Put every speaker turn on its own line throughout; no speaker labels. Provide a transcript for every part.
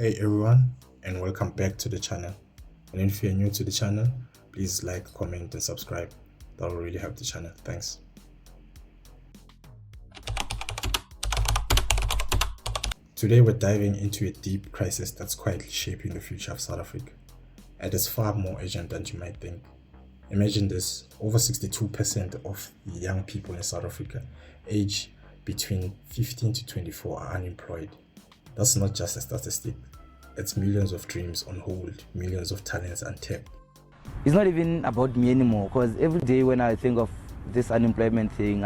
Hey everyone, and welcome back to the channel. And if you're new to the channel, please like, comment and subscribe. That will really help the channel. Thanks. Today we're diving into a deep crisis that's quietly shaping the future of South Africa. And it's far more urgent than you might think. Imagine this: over 62% of young people in South Africa aged between 15 to 24 are unemployed. That's not just a statistic. It's millions of dreams on hold, millions of talents untapped.
It's not even about me anymore, because every day when I think of this unemployment thing,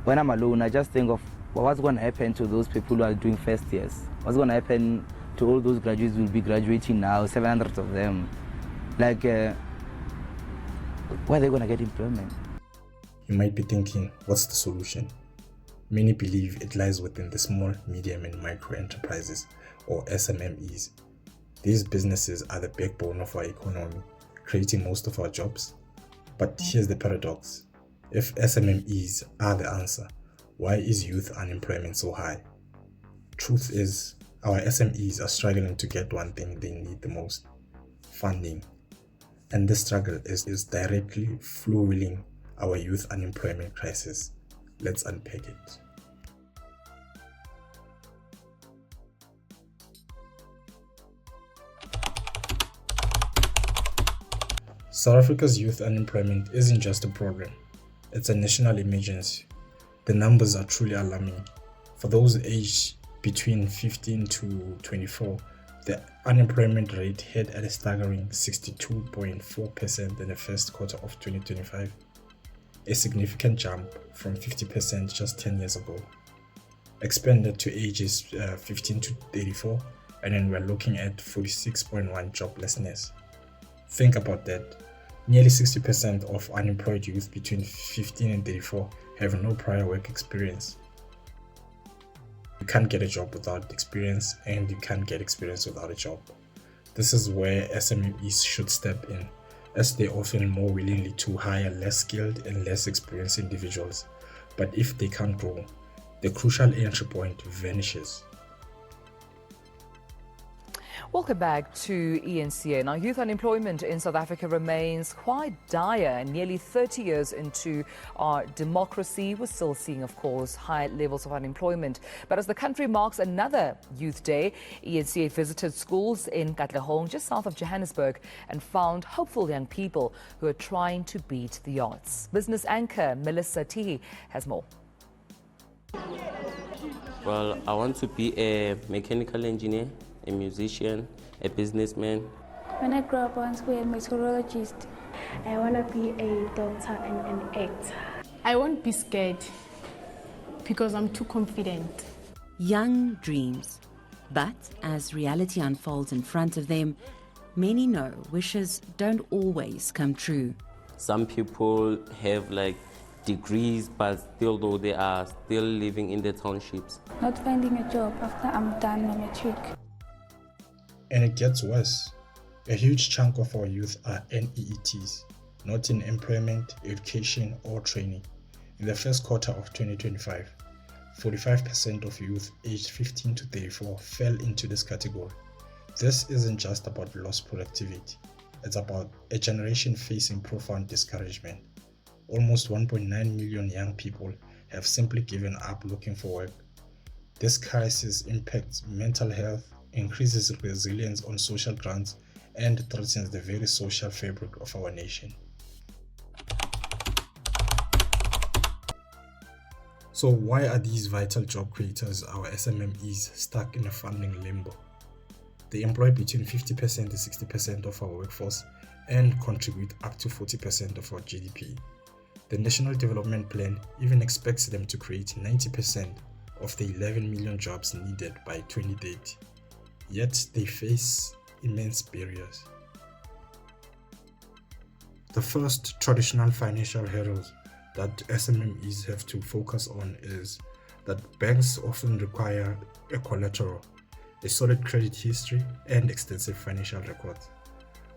when I'm alone, I just think of what's going to happen to those people who are doing first years. What's going to happen to all those graduates who will be graduating now, 700 of them. Like, where are they going to get employment?
You might be thinking, what's the solution? Many believe it lies within the small, medium and micro enterprises, or SMMEs. These businesses are the backbone of our economy, creating most of our jobs. But here's the paradox. If SMMEs are the answer, why is youth unemployment so high? Truth is, our SMEs are struggling to get one thing they need the most: funding. And this struggle is directly fueling our youth unemployment crisis. Let's unpack it. South Africa's youth unemployment isn't just a problem, it's a national emergency. The numbers are truly alarming. For those aged between 15 to 24, the unemployment rate hit at a staggering 62.4% in the first quarter of 2025. A significant jump from 50% just 10 years ago. Expanded to ages 15 to 34, and then we're looking at 46.1 joblessness. Think about that. Nearly 60% of unemployed youth between 15 and 34 have no prior work experience. You can't get a job without experience, and you can't get experience without a job. This is where SMMEs should step in, as they often more willingly to hire less skilled and less experienced individuals. But if they can't grow, the crucial entry point vanishes.
Welcome back to ENCA. Now, youth unemployment in South Africa remains quite dire. Nearly 30 years into our democracy, we're still seeing, of course, high levels of unemployment. But as the country marks another Youth Day, ENCA visited schools in Katlehong, just south of Johannesburg, and found hopeful young people who are trying to beat the odds. Business anchor Melissa Tihi has more.
Well, I want to be a mechanical engineer, a musician, a businessman.
When I grow up, I want to be a meteorologist.
I want to be a doctor and an actor.
I won't be scared because I'm too confident.
Young dreams, but as reality unfolds in front of them, many know wishes don't always come true.
Some people have degrees, but still though they are still living in the townships.
Not finding a job after I'm done my matric.
And it gets worse. A huge chunk of our youth are NEETs, not in employment, education or training. In the first quarter of 2025, 45% of youth aged 15 to 34 fell into this category. This isn't just about lost productivity. It's about a generation facing profound discouragement. Almost 1.9 million young people have simply given up looking for work. This crisis impacts mental health, increases resilience on social grounds, and threatens the very social fabric of our nation. So why are these vital job creators, our SMMEs, stuck in a funding limbo? They employ between 50% and 60% of our workforce and contribute up to 40% of our GDP. The National Development Plan even expects them to create 90% of the 11 million jobs needed by 2030. Yet they face immense barriers. The first traditional financial hurdles that SMMEs have to focus on is that banks often require a collateral, a solid credit history, and extensive financial records.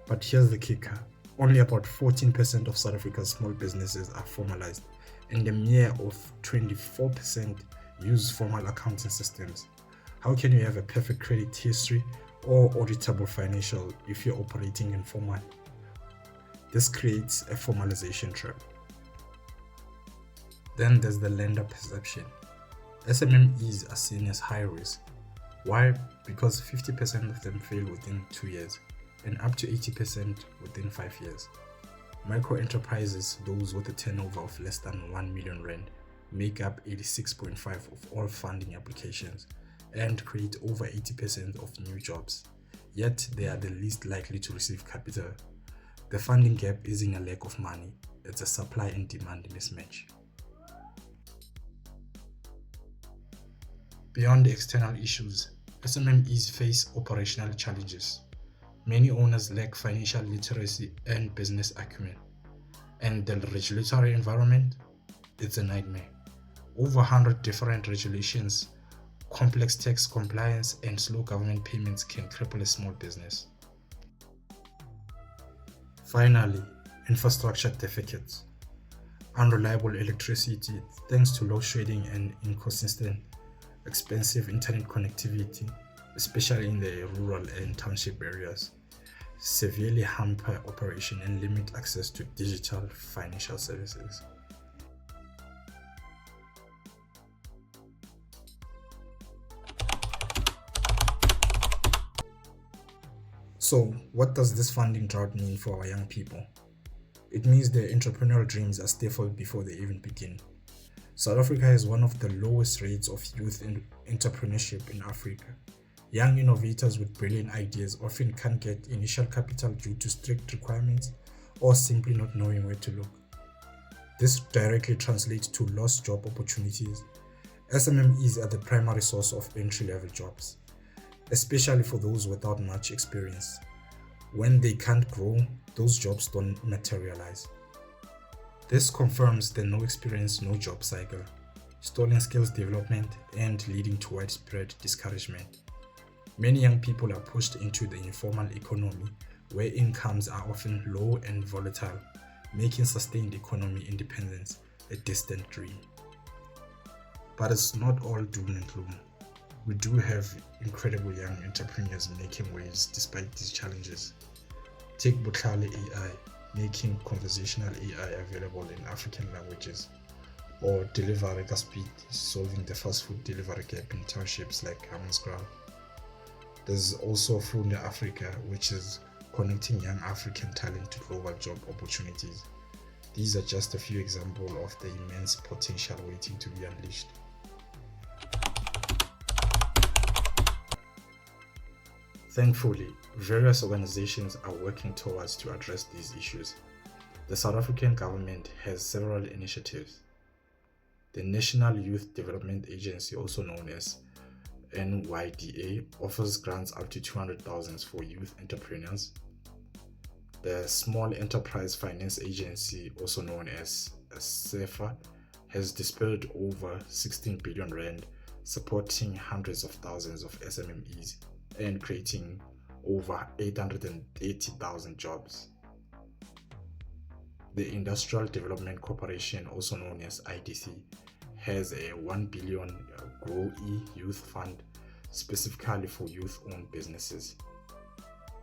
But here's the kicker: only about 14% of South Africa's small businesses are formalized, and a mere of 24% use formal accounting systems. How can you have a perfect credit history or auditable financial if you're operating informal? This creates a formalization trap. Then there's the lender perception. SMMEs are seen as high risk. Why? Because 50% of them fail within 2 years and up to 80% within 5 years. Micro enterprises, those with a turnover of less than 1 million rand, make up 86.5% of all funding applications and create over 80% of new jobs. Yet they are the least likely to receive capital. The funding gap isn't a lack of money, it's a supply and demand mismatch. Beyond external issues, SMMEs face operational challenges. Many owners lack financial literacy and business acumen. And the regulatory environment? It's a nightmare. Over 100 different regulations, complex tax compliance, and slow government payments can cripple a small business. Finally, infrastructure deficits. Unreliable electricity thanks to load shedding and inconsistent, expensive internet connectivity, especially in the rural and township areas, severely hamper operation and limit access to digital financial services. So, what does this funding drought mean for our young people? It means their entrepreneurial dreams are stifled before they even begin. South Africa has one of the lowest rates of youth entrepreneurship in Africa. Young innovators with brilliant ideas often can't get initial capital due to strict requirements or simply not knowing where to look. This directly translates to lost job opportunities. SMMEs are the primary source of entry-level jobs, especially for those without much experience. When they can't grow, those jobs don't materialize. This confirms the no experience, no job cycle, stalling skills development, and leading to widespread discouragement. Many young people are pushed into the informal economy where incomes are often low and volatile, making sustained economic independence a distant dream. But it's not all doom and gloom. We do have incredible young entrepreneurs making waves despite these challenges. Take Botlhale AI, making conversational AI available in African languages, or Delivery Speed, solving the fast food delivery gap in townships like Hammanskraal. There's also Funda Africa, which is connecting young African talent to global job opportunities. These are just a few examples of the immense potential waiting to be unleashed. Thankfully, various organizations are working towards to address these issues. The South African government has several initiatives. The National Youth Development Agency, also known as NYDA, offers grants up to 200,000 for youth entrepreneurs. The Small Enterprise Finance Agency, also known as SEFA, has disbursed over 16 billion rand, supporting hundreds of thousands of SMMEs and creating over 880,000 jobs. The Industrial Development Corporation, also known as IDC, has a 1 billion Grow Youth Fund specifically for youth-owned businesses.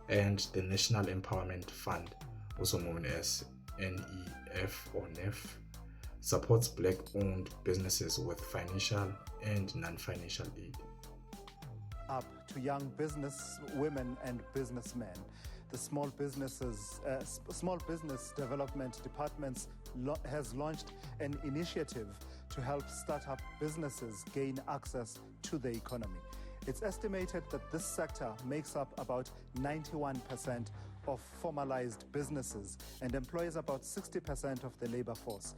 And the National Empowerment Fund, also known as NEF or NEF, supports black-owned businesses with financial and non-financial aid.
Up to young business women and businessmen. The Small Business Development Department has launched an initiative to help startup businesses gain access to the economy. It's estimated that this sector makes up about 91% of formalized businesses and employs about 60% of the labor force.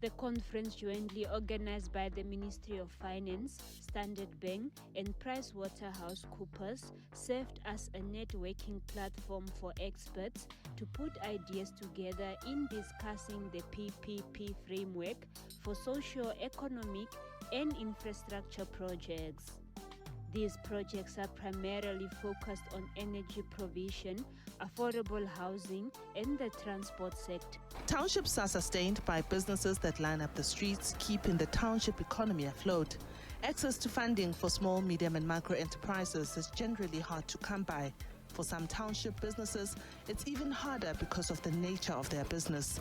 The conference, jointly organized by the Ministry of Finance, Standard Bank, and PricewaterhouseCoopers, served as a networking platform for experts to put ideas together in discussing the PPP framework for socio-economic and infrastructure projects. These projects are primarily focused on energy provision, affordable housing, and the transport sector.
Townships are sustained by businesses that line up the streets, keeping the township economy afloat. Access to funding for small, medium, and micro enterprises is generally hard to come by. For some township businesses, it's even harder because of the nature of their business.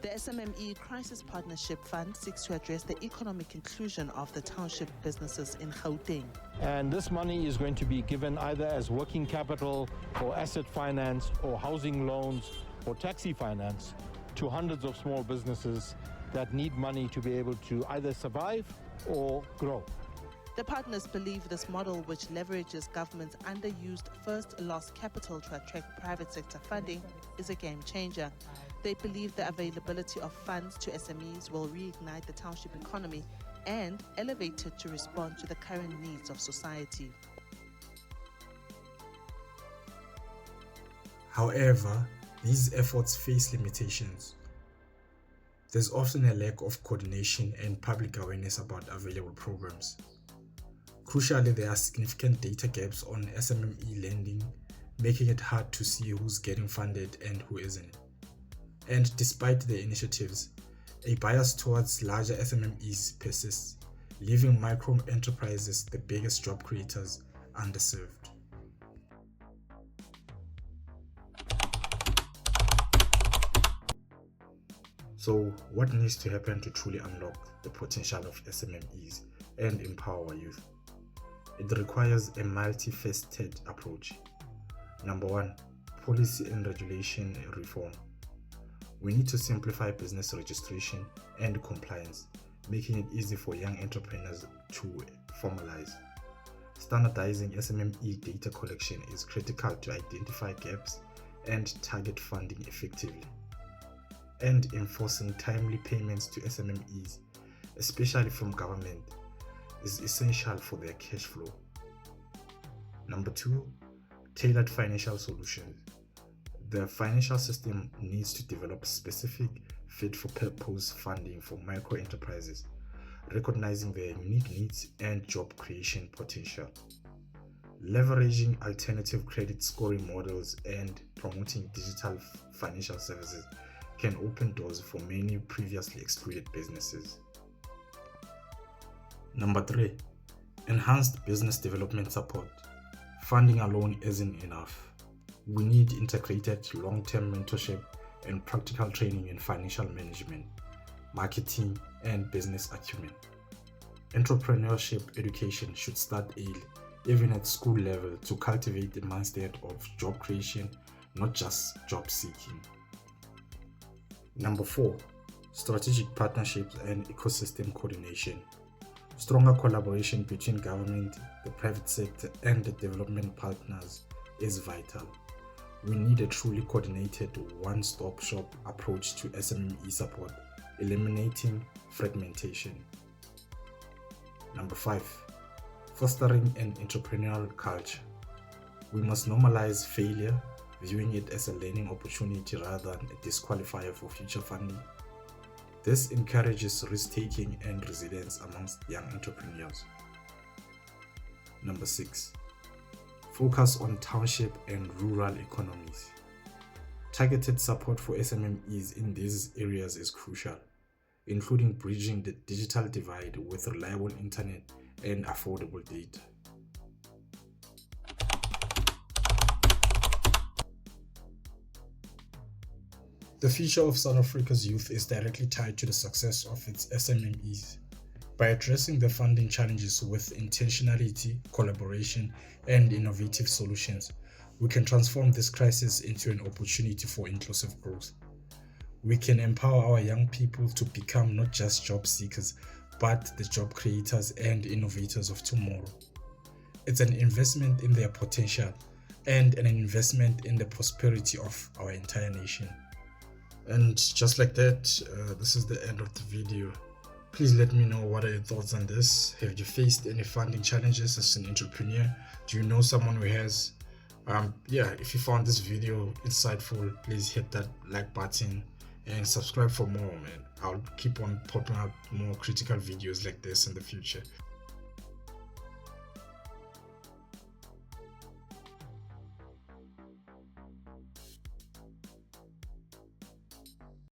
The SMME Crisis Partnership Fund seeks to address the economic inclusion of the township businesses in Gauteng.
And this money is going to be given either as working capital or asset finance or housing loans or taxi finance to hundreds of small businesses that need money to be able to either survive or grow.
The partners believe this model, which leverages government's underused first loss capital to attract private sector funding, is a game changer. They believe the availability of funds to SMEs will reignite the township economy and elevate it to respond to the current needs of society.
However, these efforts face limitations. There's often a lack of coordination and public awareness about available programs. Crucially, there are significant data gaps on SMME lending, making it hard to see who's getting funded and who isn't. And despite the initiatives, a bias towards larger SMMEs persists, leaving micro enterprises, the biggest job creators, underserved. So, what needs to happen to truly unlock the potential of SMMEs and empower our youth? It requires a multifaceted approach. Number one, policy and regulation reform. We need to simplify business registration and compliance, making it easy for young entrepreneurs to formalize. Standardizing SMME data collection is critical to identify gaps and target funding effectively. And enforcing timely payments to SMMEs, especially from government, is essential for their cash flow. Number two, tailored financial solutions. The financial system needs to develop specific fit-for-purpose funding for micro enterprises, recognizing their unique needs and job creation potential. Leveraging alternative credit scoring models and promoting digital financial services can open doors for many previously excluded businesses. Number three, enhanced business development support. Funding alone isn't enough. We need integrated long-term mentorship and practical training in financial management, marketing, and business acumen. Entrepreneurship education should start early, even at school level, to cultivate the mindset of job creation, not just job seeking. Number four, strategic partnerships and ecosystem coordination. Stronger collaboration between government, the private sector, and the development partners is vital. We need a truly coordinated one-stop shop approach to SMME support, eliminating fragmentation. Number five, fostering an entrepreneurial culture. We must normalize failure, viewing it as a learning opportunity rather than a disqualifier for future funding. This encourages risk-taking and resilience amongst young entrepreneurs. Number six, focus on township and rural economies. Targeted support for SMMEs in these areas is crucial, including bridging the digital divide with reliable internet and affordable data. The future of South Africa's youth is directly tied to the success of its SMMEs. By addressing the funding challenges with intentionality, collaboration, and innovative solutions, we can transform this crisis into an opportunity for inclusive growth. We can empower our young people to become not just job seekers, but the job creators and innovators of tomorrow. It's an investment in their potential and an investment in the prosperity of our entire nation. And just like that, this is the end of the video. Please let me know what are your thoughts on this. Have you faced any funding challenges as an entrepreneur? Do you know someone who has? If you found this video insightful, please hit that like button and subscribe for more, man. I'll keep on popping out more critical videos like this in the future.